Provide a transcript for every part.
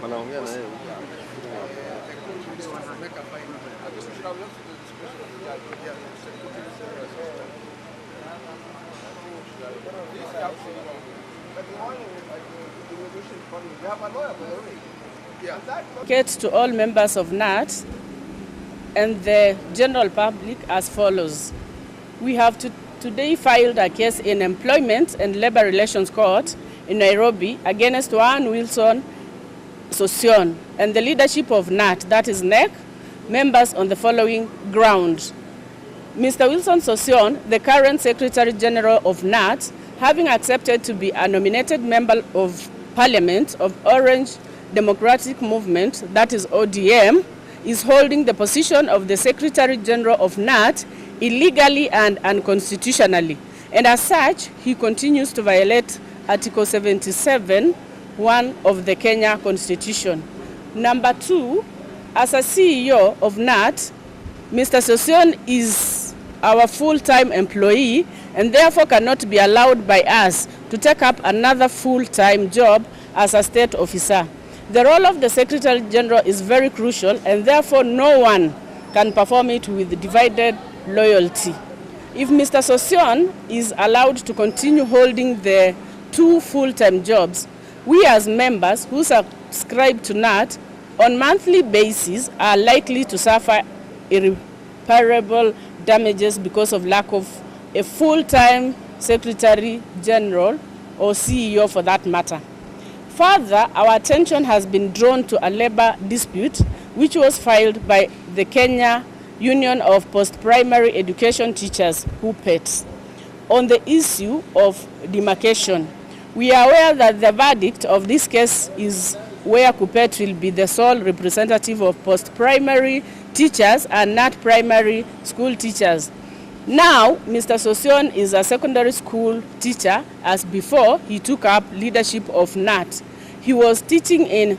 To all members of Knut and the general public as follows. We have today filed a case in Employment and Labor Relations Court in Nairobi against General Wilson Sossion and the leadership of Knut, that is NEC, members on the following ground. Mr. Wilson Sossion, the current Secretary General of Knut, having accepted to be a nominated member of Parliament of Orange Democratic Movement, that is ODM, is holding the position of the Secretary General of Knut illegally and unconstitutionally. And as such, he continues to violate Article 77(1) of the Kenya Constitution. Number 2, as a CEO of Knut, Mr. Sossion is our full-time employee and therefore cannot be allowed by us to take up another full-time job as a state officer. The role of the Secretary General is very crucial and therefore no one can perform it with divided loyalty. If Mr. Sossion is allowed to continue holding the 2 full-time jobs, we as members who subscribe to Knut on monthly basis are likely to suffer irreparable damages because of lack of a full-time Secretary General or CEO for that matter. Further, our attention has been drawn to a labor dispute which was filed by the Kenya Union of Post-Primary Education Teachers, KUPPET, on the issue of demarcation. We are aware that the verdict of this case is where KUPPET will be the sole representative of post-primary teachers and not primary school teachers. Now, Mr. Sossion is a secondary school teacher as before he took up leadership of Knut. He was teaching in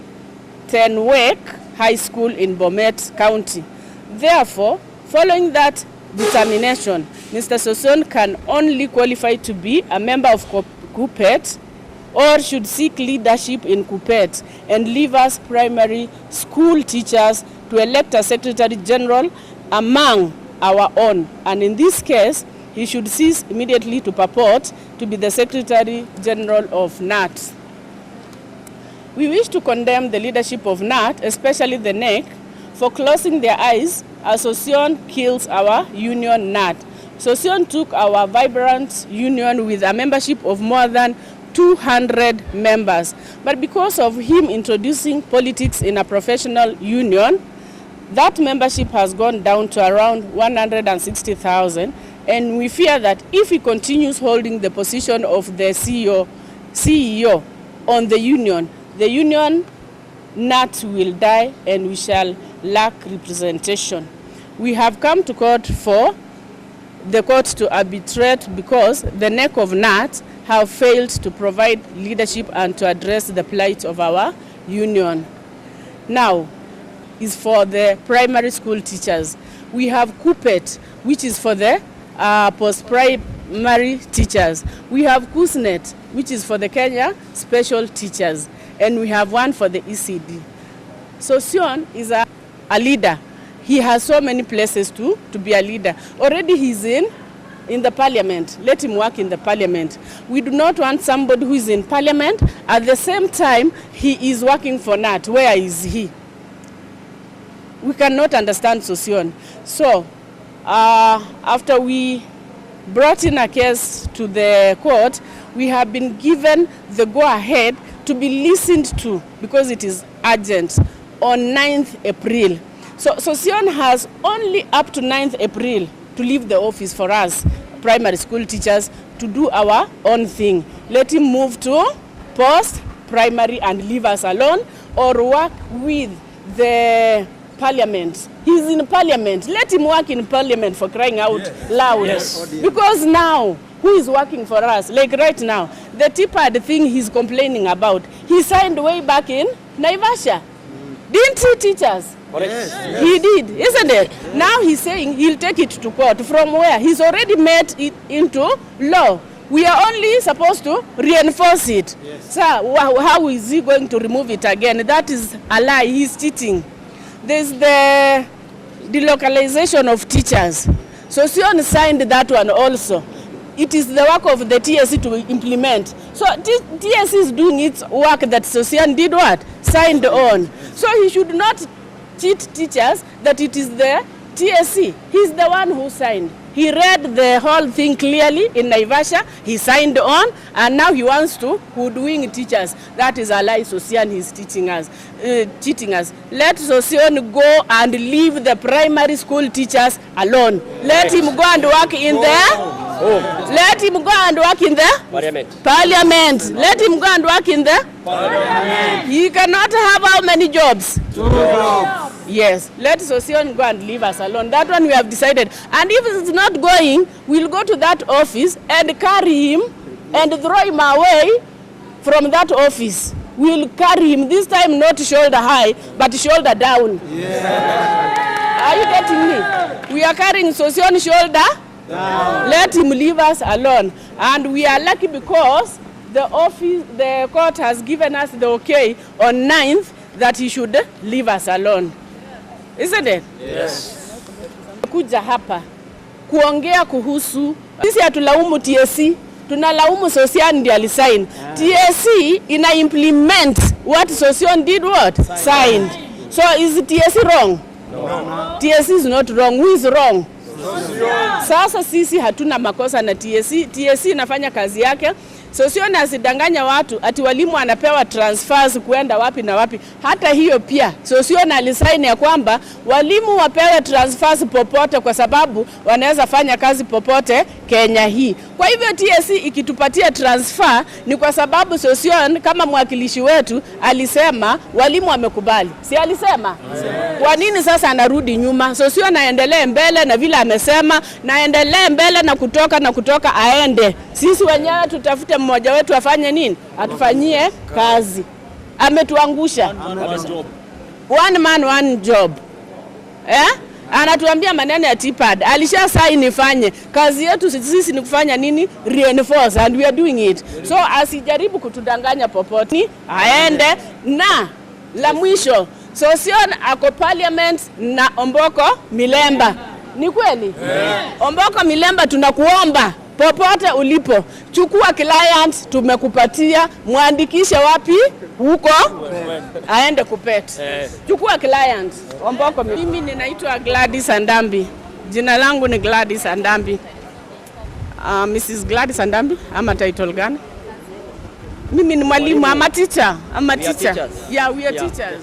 Tenwek High School in Bomet County. Therefore, following that determination, Mr. Sossion can only qualify to be a member of KUPPET or should seek leadership in KUPPET and leave us primary school teachers to elect a Secretary General among our own. And in this case, he should cease immediately to purport to be the Secretary General of Knut. We wish to condemn the leadership of Knut, especially the NEC, for closing their eyes as Sossion kills our union Knut. Sossion took our vibrant union with a membership of more than 200 members. But because of him introducing politics in a professional union, that membership has gone down to around 160,000, and we fear that if he continues holding the position of the CEO on the union Knut will die and we shall lack representation. We have come to court for the court to arbitrate because the neck of Knut have failed to provide leadership and to address the plight of our union. Now is for the primary school teachers. We have KUPPET, which is for the post-primary teachers. We have KUSNET, which is for the Kenya special teachers. And we have one for the ECD. Sossion is a leader. He has so many places to be a leader. Already he's in the parliament. Let him work in the parliament. We do not want somebody who is in parliament. At the same time, he is working for Knut. Where is he? We cannot understand Sossion. So, after we brought in a case to the court, we have been given the go-ahead to be listened to because it is urgent on 9th April. So Sossion has only up to 9th April to leave the office for us, primary school teachers, to do our own thing. Let him move to post-primary and leave us alone, or work with the parliament. He's in parliament. Let him work in parliament, for crying out loud. Yes. Because now, who is working for us? Like right now, the TPAD thing he's complaining about, he signed way back in Naivasha. Didn't he, teachers? Yes. He did, isn't it? Yes. Now he's saying he'll take it to court. From where? He's already made it into law. We are only supposed to reinforce it. Yes. So how is he going to remove it again? That is a lie. He's cheating. There's the delocalization of teachers. Sossion signed that one also. It is the work of the TSC to implement. So TSC is doing its work that Sossion did what? Signed on. So he should not cheat teachers that it is the TSC. He's the one who signed. He read the whole thing clearly in Naivasha. He signed on, and now he wants to hoodwink teachers. That is a lie. Sossion is teaching us, cheating us. Let Sossion go and leave the primary school teachers alone. Let him go and work in the Let him go and work in the Parliament. Let him go and work in the Parliament. He cannot have how many jobs? 2 jobs. Yes, let Sossion go and leave us alone. That one we have decided. And if it's not going, we'll go to that office and carry him and throw him away from that office. We'll carry him, this time not shoulder high, but shoulder down. Yeah. Are you getting me? We are carrying Sossion shoulder down. Let him leave us alone. And we are lucky because the court has given us the okay on 9th that he should leave us alone. Isn't it? Yes. Kuja hapa kuongea kuhusu sisi hatulaumu TSC, tunalaumu Sossion ndiye alisign. TSC ina implement what Sossion did what? Signed. So is TSC wrong? No. TSC is not wrong. Who is wrong? Sasa sisi hatuna makosa na TSC. TSC inafanya kazi yake. Sossion asidanganya watu ati walimu anapewa transfers kuenda wapi na wapi. Hata hiyo pia Sossion alisign ya kwamba walimu wapewe transfers popote kwa sababu wanaweza fanya kazi popote Kenya hii. Kwa hivyo TSC ikitupatia transfer ni kwa sababu Sossion kama mwakilishi wetu alisema walimu wamekubali. Si alisema? Kwa nini sasa anarudi nyuma? Sossion aendelee mbele na vile amesema, na endelee mbele na kutoka aende. Sisi wenyewe tutafute mmoja wetu afanye nini? Atufanyie kazi. Ametuangusha. One man one job. Anatuambia maneno ya TPAD. Alisha sign ifanye. Kazi yetu sisi ni kufanya nini? Reinforce, and we are doing it. So asijaribu kutudanganya popote. Aende na la mwisho. Sossion ako Parliament na Omboko Milemba. Ni kweli? Omboko Milemba tunakuomba popote ulipo, chukua client tumekupatia, muandikishe wapi? Huko aende kupet. Chukua client Omboko. Mimi ninaitwa Gladys Andambi. Jina langu ni Gladys Andambi. Mrs. Gladys Andambi, ama title gani? Mimi ni mwalimu, ama teacher. Yeah, we are teachers.